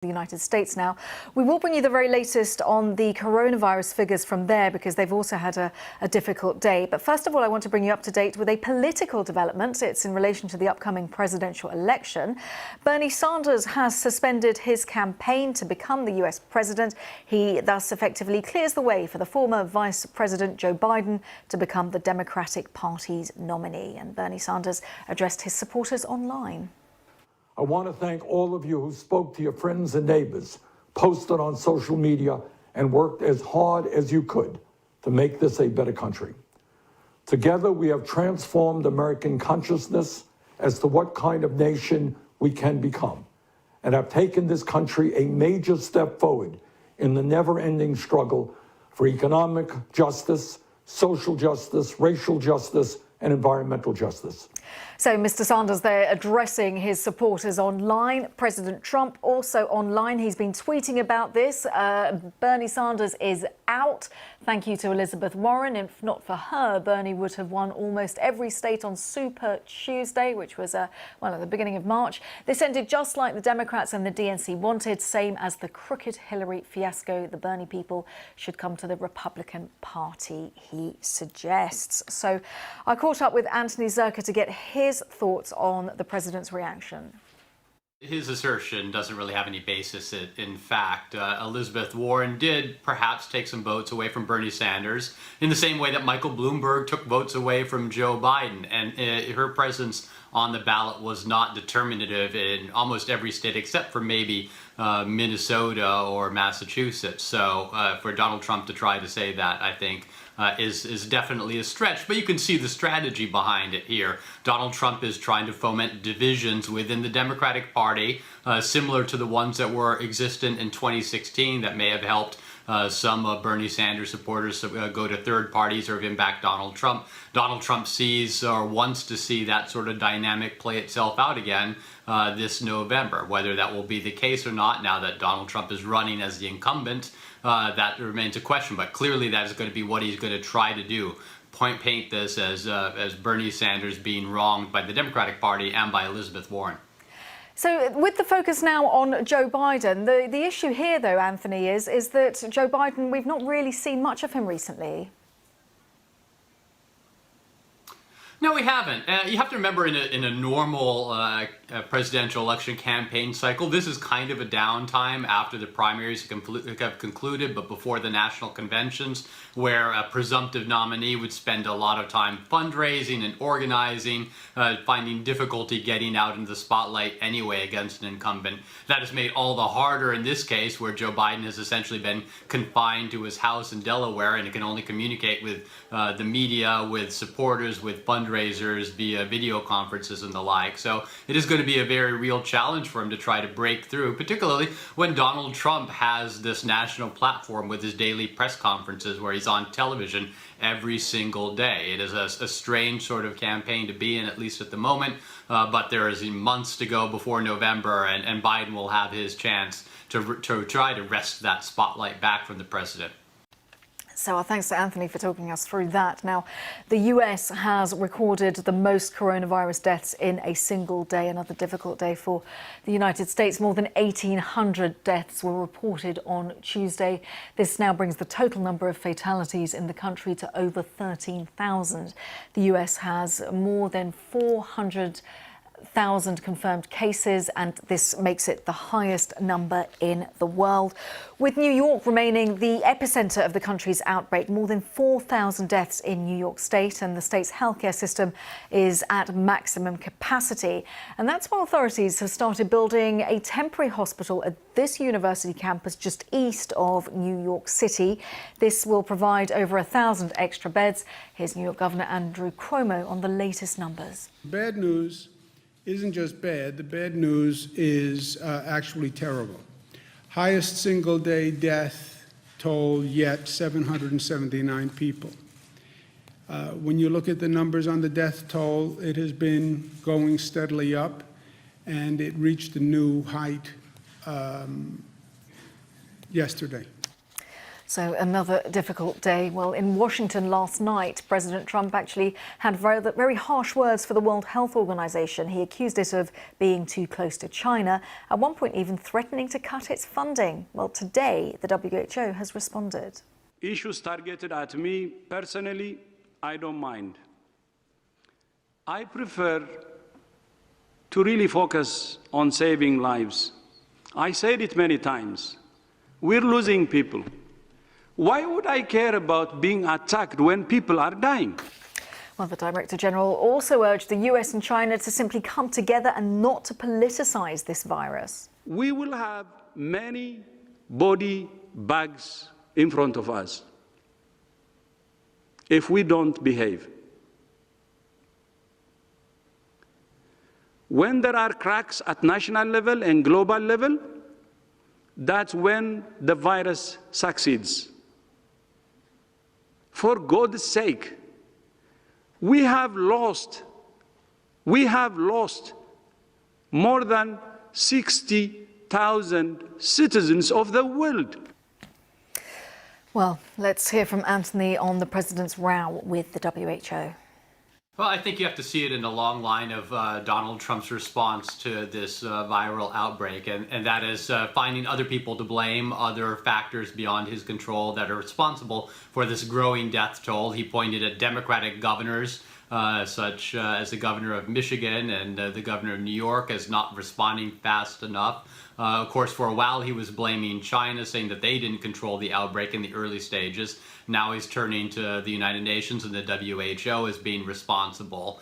the United States now. We will bring you the very latest on the coronavirus figures from there because they've also had a difficult day. But first of all, I want to bring you up to date with a political development. It's in relation to the upcoming presidential election. Bernie Sanders has suspended his campaign to become the US president. He thus effectively clears the way for the former Vice President Joe Biden to become the Democratic Party's nominee. And Bernie Sanders addressed his supporters online. I want to thank all of you who spoke to your friends and neighbors, posted on social media, and worked as hard as you could to make this a better country. Together, we have transformed American consciousness as to what kind of nation we can become, and have taken this country a major step forward in the never-ending struggle for economic justice, social justice, racial justice, and environmental justice. So Mr. Sanders there addressing his supporters online. President Trump also online. He's been tweeting about this. Bernie Sanders is out. Thank you to Elizabeth Warren. If not for her, Bernie would have won almost every state on Super Tuesday, which was, at the beginning of March. This ended just like the Democrats and the DNC wanted, same as the crooked Hillary fiasco. The Bernie people should come to the Republican Party, he suggests. So I caught up with Anthony Zerka to get his thoughts on the president's reaction. His assertion doesn't really have any basis in fact. Elizabeth Warren did perhaps take some votes away from Bernie Sanders in the same way that Michael Bloomberg took votes away from Joe Biden. And her presence on the ballot was not determinative in almost every state except for maybe Minnesota or Massachusetts. So for Donald Trump to try to say that, I think, is definitely a stretch, but you can see the strategy behind it here. Donald Trump is trying to foment divisions within the Democratic Party, similar to the ones that were existent in 2016 that may have helped some of Bernie Sanders supporters go to third parties or even back Donald Trump. Donald Trump sees or wants to see that sort of dynamic play itself out again this November. Whether that will be the case or not, now that Donald Trump is running as the incumbent, that remains a question. But clearly that is going to be what he's going to try to do. Paint this as Bernie Sanders being wronged by the Democratic Party and by Elizabeth Warren. So with the focus now on Joe Biden, the issue here, though, Anthony, is that Joe Biden, we've not really seen much of him recently. No, we haven't. You have to remember in a normal presidential election campaign cycle, this is kind of a downtime after the primaries have concluded, but before the national conventions, where a presumptive nominee would spend a lot of time fundraising and organizing, finding difficulty getting out into the spotlight anyway against an incumbent. That has made all the harder in this case, where Joe Biden has essentially been confined to his house in Delaware and can only communicate with the media, with supporters, with fundraisers via video conferences and the like. So it is going to be a very real challenge for him to try to break through, particularly when Donald Trump has this national platform with his daily press conferences where he's on television every single day. It is a strange sort of campaign to be in, at least at the moment, but there is months to go before November, and Biden will have his chance to try to wrest that spotlight back from the president. So our thanks to Anthony for talking us through that. Now, the US has recorded the most coronavirus deaths in a single day, another difficult day for the United States. More than 1,800 deaths were reported on Tuesday. This now brings the total number of fatalities in the country to over 13,000. The US has more than 400,000 confirmed cases, and this makes it the highest number in the world. With New York remaining the epicenter of the country's outbreak, more than 4,000 deaths in New York State, and the state's healthcare system is at maximum capacity. And that's why authorities have started building a temporary hospital at this university campus just east of New York City. This will provide over 1,000 extra beds. Here's New York Governor Andrew Cuomo on the latest numbers. Bad news isn't just bad. The bad news is actually terrible. Highest single-day death toll yet, 779 people. When you look at the numbers on the death toll, it has been going steadily up, and it reached a new height yesterday. So another difficult day. Well, in Washington last night, President Trump actually had very harsh words for the World Health Organization. He accused it of being too close to China, at one point even threatening to cut its funding. Well, today, the WHO has responded. Issues targeted at me personally, I don't mind. I prefer to really focus on saving lives. I said it many times. We're losing people. Why would I care about being attacked when people are dying? Well, the Director General also urged the US and China to simply come together and not to politicize this virus. We will have many body bags in front of us if we don't behave. When there are cracks at national level and global level, that's when the virus succeeds. For God's sake, we have lost more than 60,000 citizens of the world. Well, let's hear from Anthony on the president's row with the WHO. Well, I think you have to see it in a long line of Donald Trump's response to this viral outbreak, and that is finding other people to blame, other factors beyond his control that are responsible for this growing death toll. He pointed at Democratic governors, such as the governor of Michigan and the governor of New York, as not responding fast enough. Of course, for a while he was blaming China, saying that they didn't control the outbreak in the early stages. Now he's turning to the United Nations and the WHO as being responsible.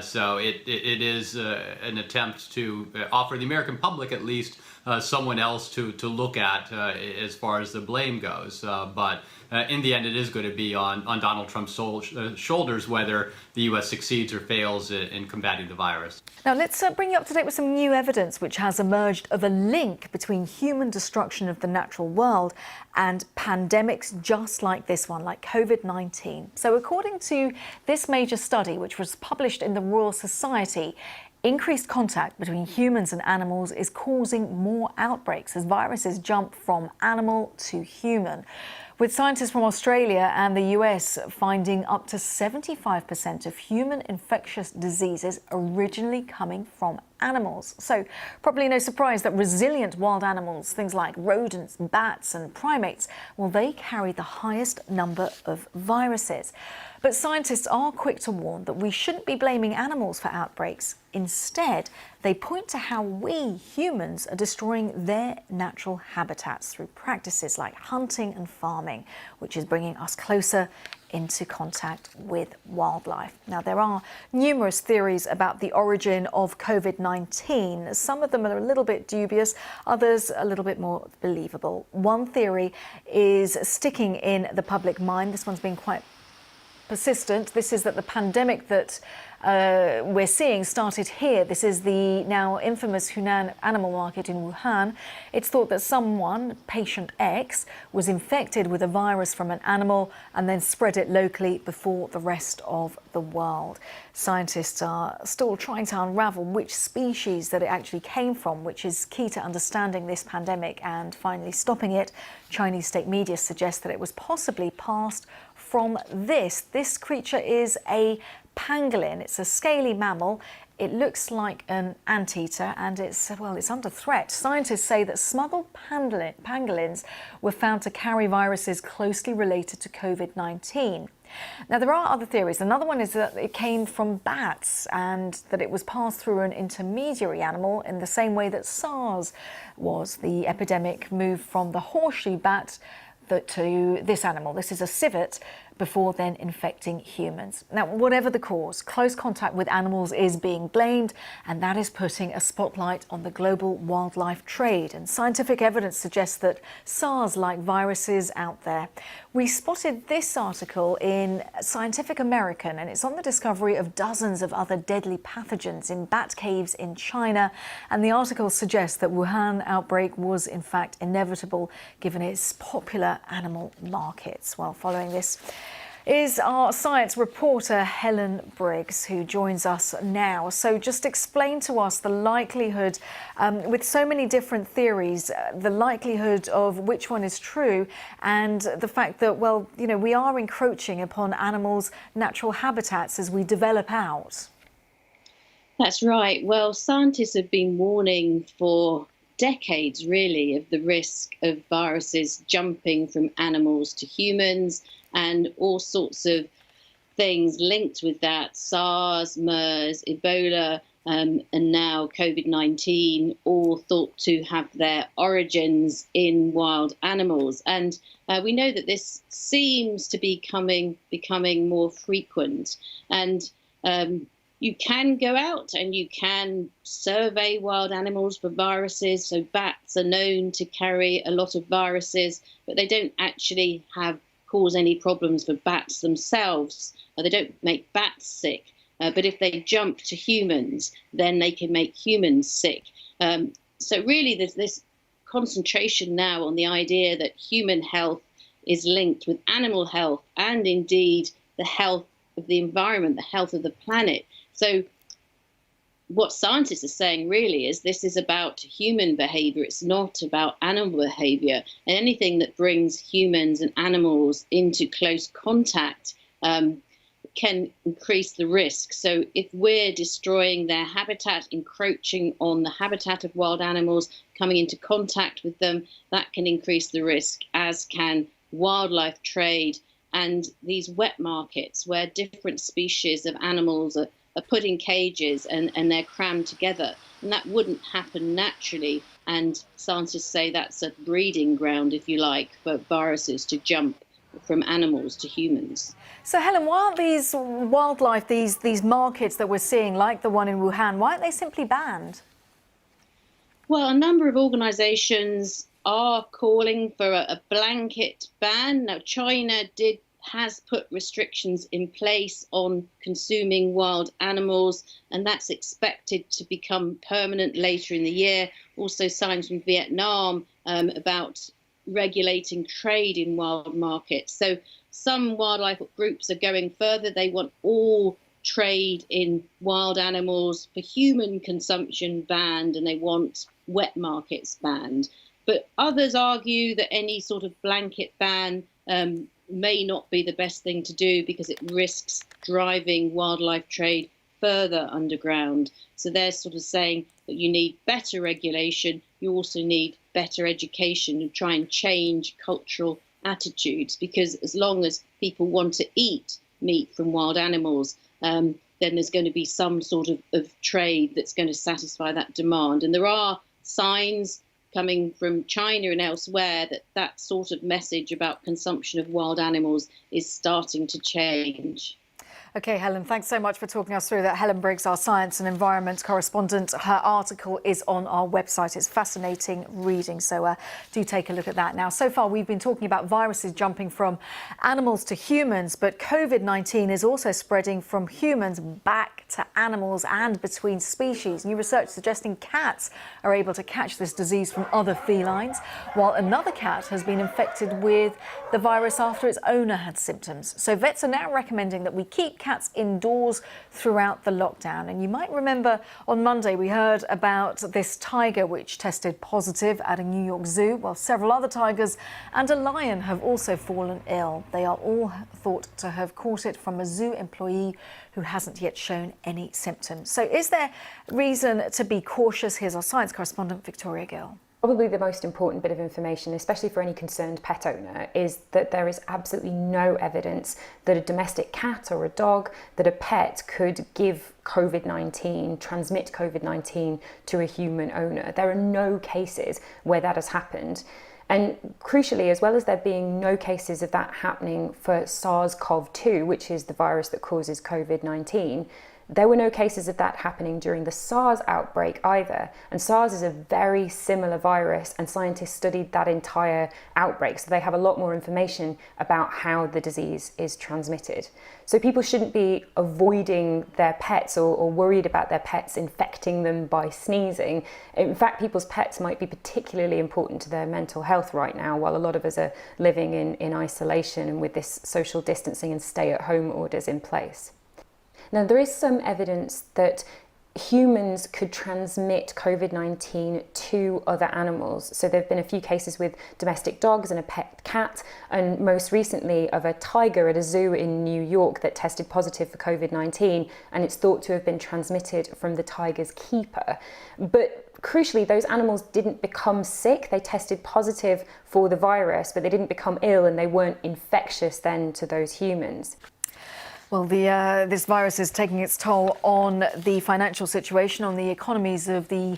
So it is an attempt to offer the American public, at least, someone else to look at as far as the blame goes. But in the end, it is going to be on Donald Trump's shoulders whether the U.S. succeeds or fails in combating the virus. Now, let's bring you up to date with some new evidence which has emerged of a link between human destruction of the natural world and pandemics just like this one, like COVID-19. So according to this major study, which was published in the Royal Society, increased contact between humans and animals is causing more outbreaks as viruses jump from animal to human, with scientists from Australia and the US finding up to 75% of human infectious diseases originally coming from animals. So probably no surprise that resilient wild animals, things like rodents, bats and primates, well, they carry the highest number of viruses. But scientists are quick to warn that we shouldn't be blaming animals for outbreaks. Instead, they point to how we humans are destroying their natural habitats through practices like hunting and farming, which is bringing us closer into contact with wildlife. Now, there are numerous theories about the origin of COVID-19. Some of them are a little bit dubious, others a little bit more believable. One theory is sticking in the public mind. This one's been quite persistent. This is that the pandemic that we're seeing started here. This is the now infamous Hunan animal market in Wuhan. It's thought that someone, patient X, was infected with a virus from an animal and then spread it locally before the rest of the world. Scientists are still trying to unravel which species that it actually came from, which is key to understanding this pandemic and finally stopping it. Chinese state media suggest that it was possibly passed from this. This creature is a pangolin. It's a scaly mammal. It looks like an anteater and it's under threat. Scientists say that smuggled pangolins were found to carry viruses closely related to COVID-19. Now, there are other theories. Another one is that it came from bats and that it was passed through an intermediary animal in the same way that SARS was. The epidemic moved from the horseshoe bat to this animal. This is a civet, before then infecting humans. Now, whatever the cause, close contact with animals is being blamed, and that is putting a spotlight on the global wildlife trade. And scientific evidence suggests that SARS-like viruses out there. We spotted this article in Scientific American, and it's on the discovery of dozens of other deadly pathogens in bat caves in China. And the article suggests that Wuhan outbreak was in fact inevitable given its popular animal markets. Well, following this is our science reporter Helen Briggs, who joins us now. So just explain to us the likelihood, with so many different theories, the likelihood of which one is true, and the fact that, well, you know, we are encroaching upon animals' natural habitats as we develop out. That's right. Well, scientists have been warning for decades, really, of the risk of viruses jumping from animals to humans and all sorts of things linked with that. SARS, MERS, Ebola, and now COVID-19, all thought to have their origins in wild animals. And we know that this seems to be becoming more frequent. And you can go out and you can survey wild animals for viruses. So bats are known to carry a lot of viruses, but they don't actually cause any problems for bats themselves. They don't make bats sick. But if they jump to humans, then they can make humans sick. So really there's this concentration now on the idea that human health is linked with animal health and indeed the health of the environment, the health of the planet. So what scientists are saying really is this is about human behavior. It's not about animal behavior. And anything that brings humans and animals into close contact can increase the risk. So if we're destroying their habitat, encroaching on the habitat of wild animals, coming into contact with them, that can increase the risk, as can wildlife trade and these wet markets where different species of animals are put in cages and they're crammed together. And that wouldn't happen naturally. And scientists say that's a breeding ground, if you like, for viruses to jump from animals to humans. So Helen, why aren't these wildlife, these markets that we're seeing, like the one in Wuhan, why aren't they simply banned? Well, a number of organisations are calling for a blanket ban. Now, China has put restrictions in place on consuming wild animals, and that's expected to become permanent later in the year. Also signs from Vietnam about regulating trade in wild markets. So some wildlife groups are going further. They want all trade in wild animals for human consumption banned, and they want wet markets banned. But others argue that any sort of blanket ban may not be the best thing to do because it risks driving wildlife trade further underground. So they're sort of saying that you need better regulation. You also need better education and try and change cultural attitudes, because as long as people want to eat meat from wild animals, then there's going to be some sort of trade that's going to satisfy that demand. And there are signs coming from China and elsewhere that sort of message about consumption of wild animals is starting to change. OK, Helen, thanks so much for talking us through that. Helen Briggs, our science and environment correspondent. Her article is on our website. It's fascinating reading, so do take a look at that. Now, so far, we've been talking about viruses jumping from animals to humans, but COVID-19 is also spreading from humans back to animals and between species. New research suggesting cats are able to catch this disease from other felines, while another cat has been infected with the virus after its owner had symptoms. So vets are now recommending that we keep cats indoors throughout the lockdown. And you might remember on Monday we heard about this tiger which tested positive at a New York zoo. Well, several other tigers and a lion have also fallen ill. They are all thought to have caught it from a zoo employee who hasn't yet shown any symptoms. So is there reason to be cautious? Here's our science correspondent, Victoria Gill. Probably the most important bit of information, especially for any concerned pet owner, is that there is absolutely no evidence that a domestic cat or a dog, that a pet could give COVID-19, transmit COVID-19 to a human owner. There are no cases where that has happened. And crucially, as well as there being no cases of that happening for SARS-CoV-2, which is the virus that causes COVID-19, There were no cases of that happening during the SARS outbreak either. And SARS is a very similar virus, and scientists studied that entire outbreak. So they have a lot more information about how the disease is transmitted. So people shouldn't be avoiding their pets or worried about their pets infecting them by sneezing. In fact, people's pets might be particularly important to their mental health right now, while a lot of us are living in isolation and with this social distancing and stay-at-home orders in place. Now, there is some evidence that humans could transmit COVID-19 to other animals. So there have been a few cases with domestic dogs and a pet cat, and most recently of a tiger at a zoo in New York that tested positive for COVID-19, and it's thought to have been transmitted from the tiger's keeper. But crucially, those animals didn't become sick. They tested positive for the virus, but they didn't become ill, and they weren't infectious then to those humans. Well, this virus is taking its toll on the financial situation, on the economies of the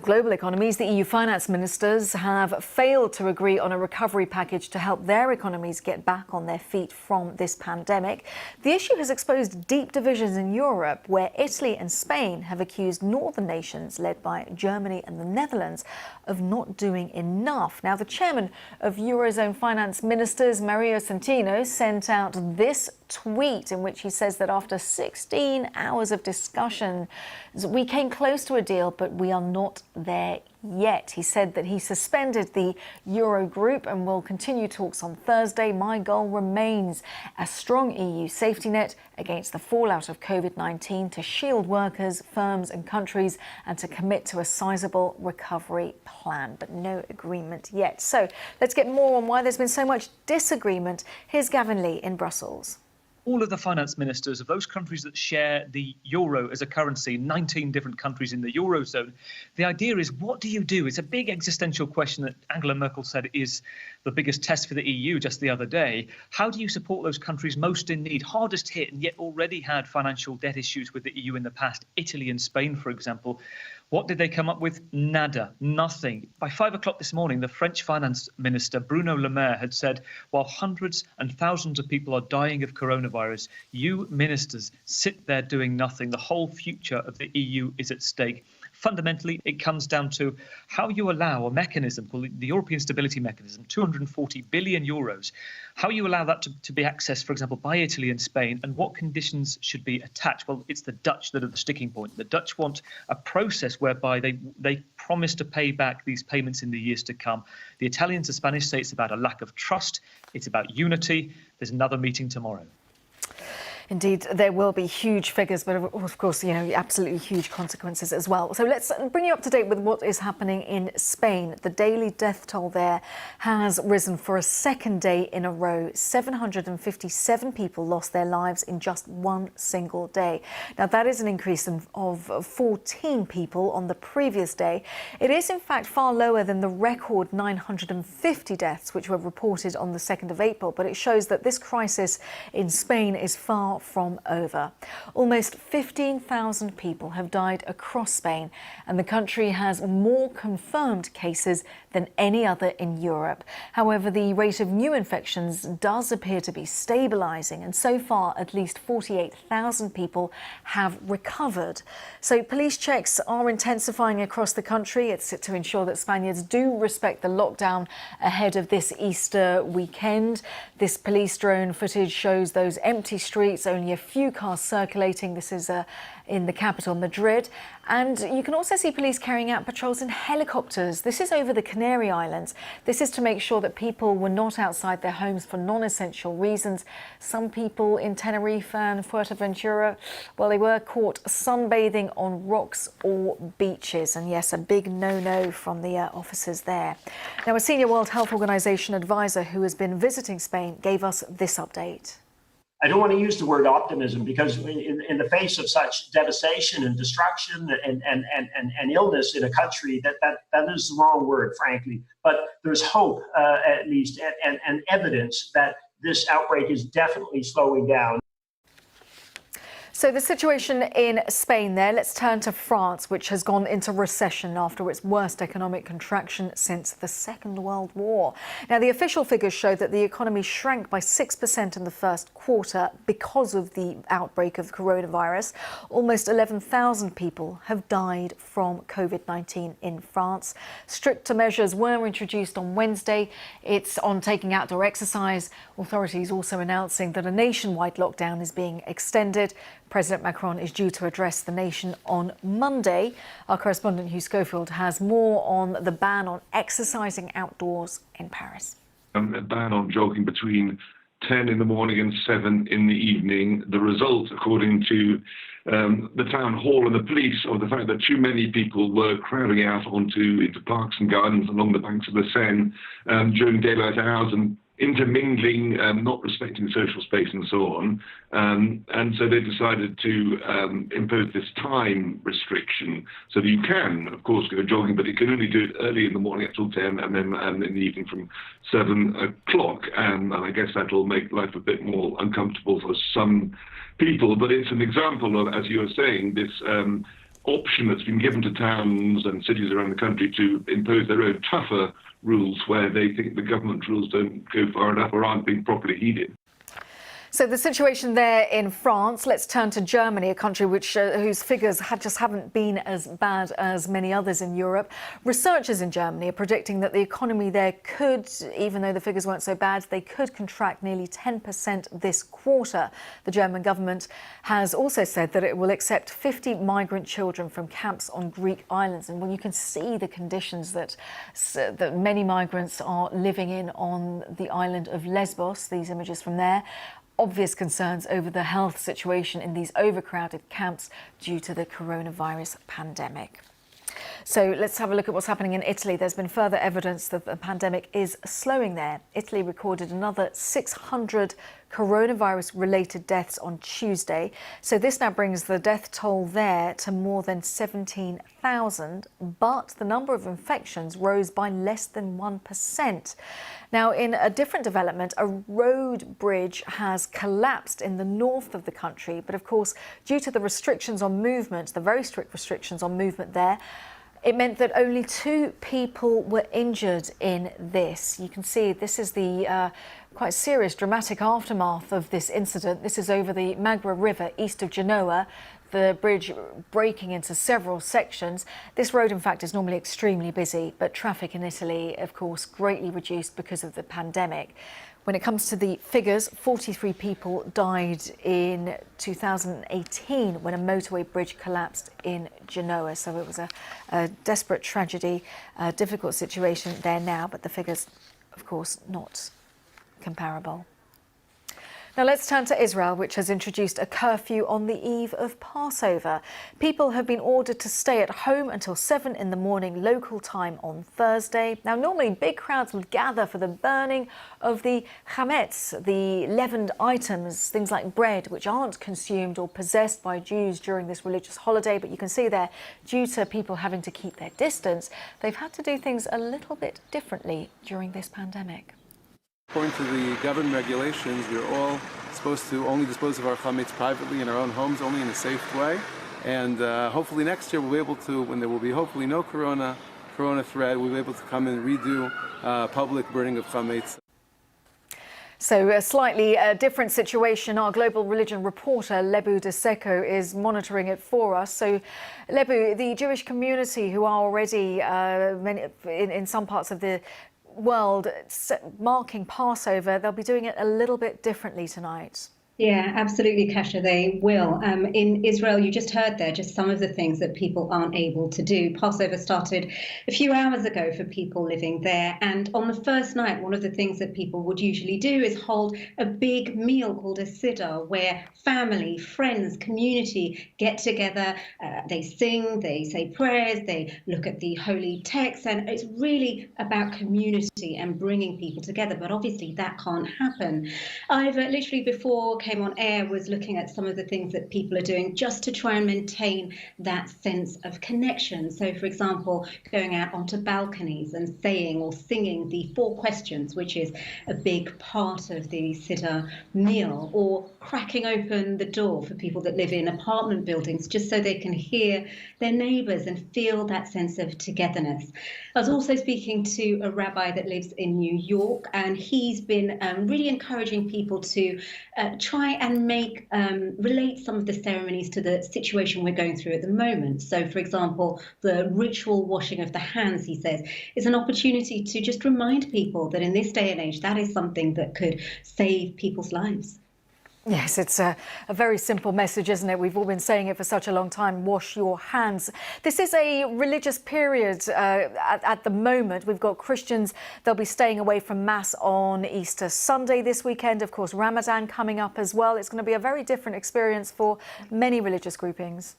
global economies. The EU finance ministers have failed to agree on a recovery package to help their economies get back on their feet from this pandemic. The issue has exposed deep divisions in Europe, where Italy and Spain have accused northern nations, led by Germany and the Netherlands, of not doing enough. Now, the chairman of Eurozone finance ministers, Mario Centino, sent out this tweet in which he says that after 16 hours of discussion, we came close to a deal, but we are not there yet. He said that he suspended the Eurogroup and will continue talks on Thursday. My goal remains a strong EU safety net against the fallout of COVID-19 to shield workers, firms and countries, and to commit to a sizable recovery plan, but no agreement yet. So let's get more on why there's been so much disagreement. Here's Gavin Lee in Brussels. All of the finance ministers of those countries that share the euro as a currency, 19 different countries in the eurozone, the idea is, what do you do? It's a big existential question that Angela Merkel said is the biggest test for the EU just the other day. How do you support those countries most in need, hardest hit, and yet already had financial debt issues with the EU in the past, Italy and Spain, for example? What did they come up with? Nada, nothing. By 5 o'clock this morning, the French finance minister, Bruno Le Maire, had said, while hundreds and thousands of people are dying of coronavirus, you ministers sit there doing nothing. The whole future of the EU is at stake. Fundamentally, it comes down to how you allow a mechanism called the European Stability Mechanism, 240 billion euros, how you allow that to be accessed, for example, by Italy and Spain, and what conditions should be attached. Well, it's the Dutch that are the sticking point. The Dutch want a process whereby they promise to pay back these payments in the years to come. The Italians and Spanish say it's about a lack of trust. It's about unity. There's another meeting tomorrow. Indeed, there will be huge figures, but of course, absolutely huge consequences as well. So let's bring you up to date with what is happening in Spain. The daily death toll there has risen for a second day in a row. 757 people lost their lives in just one single day. Now, that is an increase of 14 people on the previous day. It is, in fact, far lower than the record 950 deaths, which were reported on the 2nd of April. But it shows that this crisis in Spain is far from over. Almost 15,000 people have died across Spain, and the country has more confirmed cases than any other in Europe. However, the rate of new infections does appear to be stabilising, and so far at least 48,000 people have recovered. So police checks are intensifying across the country. It's to ensure that Spaniards do respect the lockdown ahead of this Easter weekend. This police drone footage shows those empty streets, only a few cars circulating. This is in the capital, Madrid. And you can also see police carrying out patrols in helicopters. This is over the Canary Islands. This is to make sure that people were not outside their homes for non-essential reasons. Some people in Tenerife and Fuerteventura, well, they were caught sunbathing on rocks or beaches. And yes, a big no-no from the officers there. Now, a senior World Health Organization advisor who has been visiting Spain gave us this update. I don't want to use the word optimism because in the face of such devastation and destruction and illness in a country, that is the wrong word, frankly. But there's hope, at least, and evidence that this outbreak is definitely slowing down. So the situation in Spain there, let's turn to France, which has gone into recession after its worst economic contraction since the Second World War. Now, the official figures show that the economy shrank by 6% in the first quarter because of the outbreak of coronavirus. Almost 11,000 people have died from COVID-19 in France. Stricter measures were introduced on Wednesday. It's on taking outdoor exercise. Authorities also announcing that a nationwide lockdown is being extended. President Macron is due to address the nation on Monday. Our correspondent Hugh Schofield has more on the ban on exercising outdoors in Paris. A ban on jogging between 10 in the morning and 7 in the evening. The result, according to the town hall and the police, of the fact that too many people were crowding out into parks and gardens along the banks of the Seine during daylight hours and intermingling, not respecting social space and so on. And so they decided to impose this time restriction so that you can, of course, go jogging, but you can only do it early in the morning up till 10 and then in the evening from 7 o'clock. And I guess that'll make life a bit more uncomfortable for some people. But it's an example of, as you were saying, this option that's been given to towns and cities around the country to impose their own tougher rules where they think the government rules don't go far enough or aren't being properly heeded. So the situation there in France. Let's turn to Germany, a country whose figures haven't been as bad as many others in Europe. Researchers in Germany are predicting that the economy there could, even though the figures weren't so bad, they could contract nearly 10% this quarter. The German government has also said that it will accept 50 migrant children from camps on Greek islands. And when you can see the conditions that many migrants are living in on the island of Lesbos, these images from there, obvious concerns over the health situation in these overcrowded camps due to the coronavirus pandemic. So let's have a look at what's happening in Italy. There's been further evidence that the pandemic is slowing there. Italy recorded another 600 coronavirus-related deaths on Tuesday. So this now brings the death toll there to more than 17,000, but the number of infections rose by less than 1%. Now, in a different development, a road bridge has collapsed in the north of the country. But of course, due to the restrictions on movement, the very strict restrictions on movement there, it meant that only 2 people were injured in this. You can see this is the quite serious, dramatic aftermath of this incident. This is over the Magra River east of Genoa, the bridge breaking into several sections. This road, in fact, is normally extremely busy, but traffic in Italy, of course, greatly reduced because of the pandemic. When it comes to the figures, 43 people died in 2018 when a motorway bridge collapsed in Genoa. So it was a desperate tragedy, a difficult situation there now, but the figures, of course, not comparable. Now let's turn to Israel, which has introduced a curfew on the eve of Passover. People have been ordered to stay at home until 7 in the morning local time on Thursday. Now normally big crowds would gather for the burning of the chametz, the leavened items, things like bread, which aren't consumed or possessed by Jews during this religious holiday. But you can see there, due to people having to keep their distance, they've had to do things a little bit differently during this pandemic. According to the government regulations, we're all supposed to only dispose of our chametz privately in our own homes, only in a safe way. And hopefully next year we'll be able to, when there will be hopefully no corona threat, we'll be able to come and redo public burning of chametz. So a slightly different situation. Our global religion reporter, Lebu Deseko, is monitoring it for us. So, Lebu, the Jewish community who are already in some parts of the world marking Passover, they'll be doing it a little bit differently tonight. Yeah, absolutely, Kasia, they will. In Israel, you just heard there just some of the things that people aren't able to do. Passover started a few hours ago for people living there. And on the first night, one of the things that people would usually do is hold a big meal called a siddur, where family, friends, community get together. They sing, they say prayers, they look at the holy text. And it's really about community and bringing people together. But obviously that can't happen. I've literally before came came on air was looking at some of the things that people are doing just to try and maintain that sense of connection. So, for example, going out onto balconies and saying or singing the 4 questions, which is a big part of the Siddur meal, or cracking open the door for people that live in apartment buildings just so they can hear their neighbours and feel that sense of togetherness. I was also speaking to a rabbi that lives in New York, and he's been really encouraging people to try and relate some of the ceremonies to the situation we're going through at the moment. So, for example, the ritual washing of the hands, he says, is an opportunity to just remind people that in this day and age, that is something that could save people's lives. Yes, it's a very simple message, isn't it? We've all been saying it for such a long time, wash your hands. This is a religious period at the moment. We've got Christians, they'll be staying away from Mass on Easter Sunday this weekend. Of course, Ramadan coming up as well. It's going to be a very different experience for many religious groupings.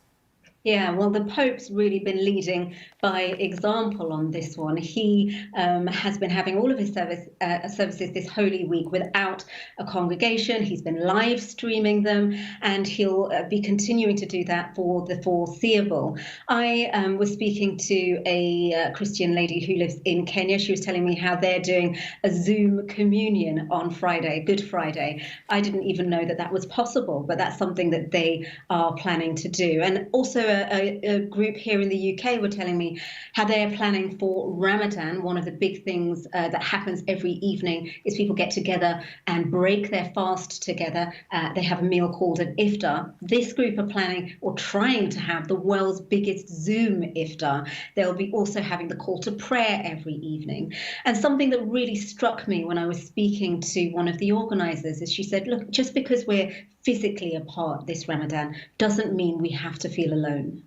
Yeah, well, the Pope's really been leading by example on this one. He has been having all of his services this Holy Week without a congregation. He's been live streaming them, and he'll be continuing to do that for the foreseeable. I was speaking to a Christian lady who lives in Kenya. She was telling me how they're doing a Zoom communion on Friday, Good Friday. I didn't even know that that was possible, but that's something that they are planning to do. And also a group here in the UK were telling me how they're planning for Ramadan. One of the big things that happens every evening is people get together and break their fast together. They have a meal called an iftar. This group are planning or trying to have the world's biggest Zoom iftar. They'll be also having the call to prayer every evening. And something that really struck me when I was speaking to one of the organisers is she said, look, just because we're physically apart this Ramadan doesn't mean we have to feel alone.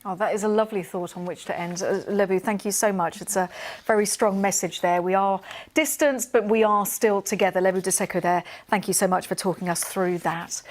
Oh, that is a lovely thought on which to end. Lebu, thank you so much. It's a very strong message there. We are distanced, but we are still together. Lebu Diseko there, thank you so much for talking us through that.